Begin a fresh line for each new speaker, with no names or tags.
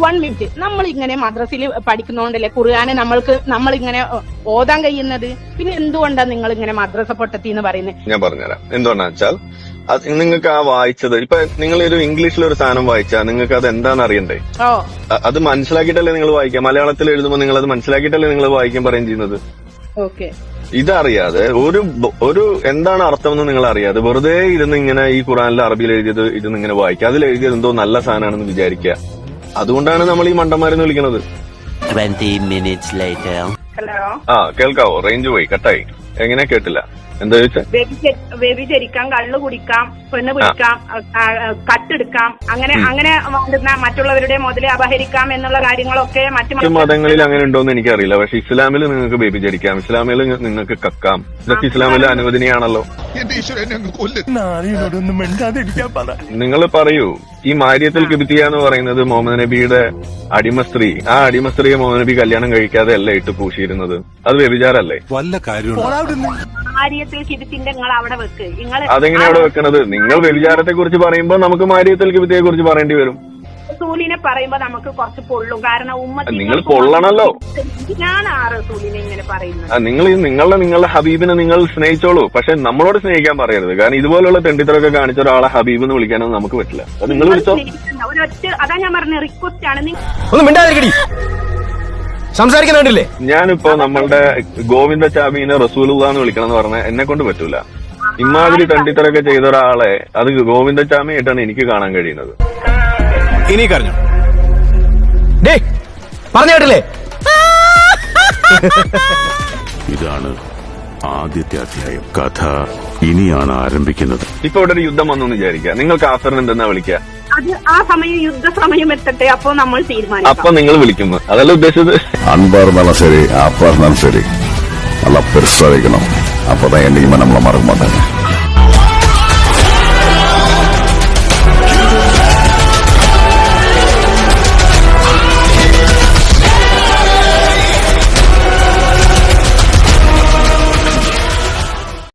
1 minute. നമ്മൾ ഇങ്ങനെ മദ്രസയിൽ പഠിക്കുന്നോണ്ടല്ലേ ഖുർആനെ നമ്മളിങ്ങനെ ഓതാൻ കഴിയുന്നത്? പിന്നെ എന്തുകൊണ്ടാണ് നിങ്ങൾ ഇങ്ങനെ മദ്രസ പൊട്ടത്തി എന്ന് പറയുന്നത്?
ഞാൻ പറഞ്ഞുതരാം. എന്തുകൊണ്ടാന്ന് വെച്ചാൽ നിങ്ങൾക്ക് ആ വായിച്ചത് ഇപ്പൊ നിങ്ങൾ ഒരു ഇംഗ്ലീഷിലൊരു സാധനം വായിച്ചാൽ നിങ്ങൾക്ക് അത് എന്താണെന്ന് അറിയണ്ടേ? അത് മനസ്സിലാക്കിയിട്ടല്ലേ നിങ്ങൾ വായിക്കാം. മലയാളത്തിൽ എഴുതുമ്പോൾ നിങ്ങൾ അത് മനസ്സിലാക്കിയിട്ടല്ലേ നിങ്ങൾ വായിക്കാൻ പറയുകയും ചെയ്യുന്നത്. ഇതറിയാതെ ഒരു എന്താണ് അർത്ഥമെന്ന് നിങ്ങൾ അറിയാതെ വെറുതെ ഇരുന്ന് ഇങ്ങനെ ഈ ഖുറാനിൽ അറബിയിൽ എഴുതിയത് ഇരുന്ന് ഇങ്ങനെ വായിക്കുക. അതിൽ എഴുതിയത് എന്തോ നല്ല സാധനമാണെന്ന് വിചാരിക്കുക. അതുകൊണ്ടാണ് നമ്മൾ ഈ മണ്ടന്മാരെന്ന് വിളിക്കുന്നത്.
20 minutes later.
കേൾക്കാവോ? റേഞ്ച് പോയി, കട്ടായി. എങ്ങനെ കേട്ടില്ല? എന്താ ചോദിച്ചാ?
വ്യഭിചരിക്കാം, കള്ളു കുടിക്കാം, പെണ്ണ് പിടിക്കാം, കട്ടെടുക്കാം, അങ്ങനെ വേണ്ടുന്ന മറ്റുള്ളവരുടെ മുതല് അപഹരിക്കാം എന്നുള്ള കാര്യങ്ങളൊക്കെ മറ്റു
മതങ്ങളിൽ അങ്ങനെ ഉണ്ടോന്ന് എനിക്കറിയില്ല. പക്ഷെ ഇസ്ലാമിൽ നിങ്ങൾക്ക് വ്യഭിചരിക്കാം, ഇസ്ലാമിൽ നിങ്ങൾക്ക് കക്കാം. ഇതൊക്കെ ഇസ്ലാമിൽ അനുവദനീയാണല്ലോ. നിങ്ങൾ പറയൂ, ഈ മാരിയത്തുൽ കിബ്തിയ എന്ന് പറയുന്നത് മുഹമ്മദ് നബിയുടെ അടിമ സ്ത്രീ. ആ അടിമ സ്ത്രീയെ മുഹമ്മദ് നബി കല്യാണം കഴിക്കാതെ അല്ല ഇട്ട് പൂശിയിരുന്നത്. അത് വ്യഭിചാരല്ലേ?
വല്ല കാര്യം
അതെങ്ങനെ അവിടെ വെക്കണത്? നിങ്ങൾ വ്യഭിചാരത്തെ കുറിച്ച് പറയുമ്പോൾ നമുക്ക് മാരിയത്തുൽ കിബ്തിയെ കുറിച്ച് പറയേണ്ടി വരും.
റസൂലിനെ പറയുമ്പോ നമുക്ക് കുറച്ച് പൊള്ളും. കാരണം
നിങ്ങൾ പൊള്ളണല്ലോ.
ഞാൻ ആ റസൂലിനെ ഇങ്ങനെ പറയുന്നത്.
നിങ്ങളുടെ ഹബീബിനെ നിങ്ങൾ സ്നേഹിച്ചോളൂ, പക്ഷെ നമ്മളോട് സ്നേഹിക്കാൻ പറയരുത്. കാരണം ഇതുപോലുള്ള തെണ്ടിത്തരൊക്കെ കാണിച്ച ഒരാളെ ഹബീബ് എന്ന് വിളിക്കാനൊന്നും നമുക്ക് പറ്റില്ല. അത് നിങ്ങൾ വിളിച്ചോ.
അതാ ഞാൻ പറഞ്ഞ റിക്വസ്റ്റ് ആണ്.
സംസാരിക്കാനില്ലേ?
ഞാനിപ്പോ നമ്മളുടെ ഗോവിന്ദ ചാബീനെ റസൂലുള്ളാഹ് എന്ന് വിളിക്കണം എന്ന് പറഞ്ഞാൽ എന്നെ കൊണ്ട് പറ്റൂല. ഇമാതിരി തെണ്ടിത്തരൊക്കെ ചെയ്ത ഒരാളെ അത് ഗോവിന്ദ ചാമിയായിട്ടാണ് എനിക്ക് കാണാൻ കഴിയുന്നത്.
ഇനി കരഞ്ഞു പറഞ്ഞു കേട്ടില്ലേ?
ഇതാണ് ആദ്യത്തെ അധ്യായം. കഥ ഇനിയാണ് ആരംഭിക്കുന്നത്.
ഇപ്പൊ ഇവിടെ ഒരു യുദ്ധം വന്നു വിചാരിക്കുക. നിങ്ങൾ കാഫറിന് എന്തെന്നാ വിളിക്കുക?
അത് ആ സമയം യുദ്ധസമയം എത്തട്ടെ, അപ്പൊ നമ്മൾ തീരുമാനിക്കും.
അപ്പൊ നിങ്ങൾ വിളിക്കുന്നു, അതല്ല ഉദ്ദേശിച്ചത്.
അൻപാർന്നാലും ശരി, ആപ്പാർന്നാലും ശരി, നല്ല പെരുസായിരിക്കണം. അപ്പൊ എന്റെ നമ്മളെ മറന്നു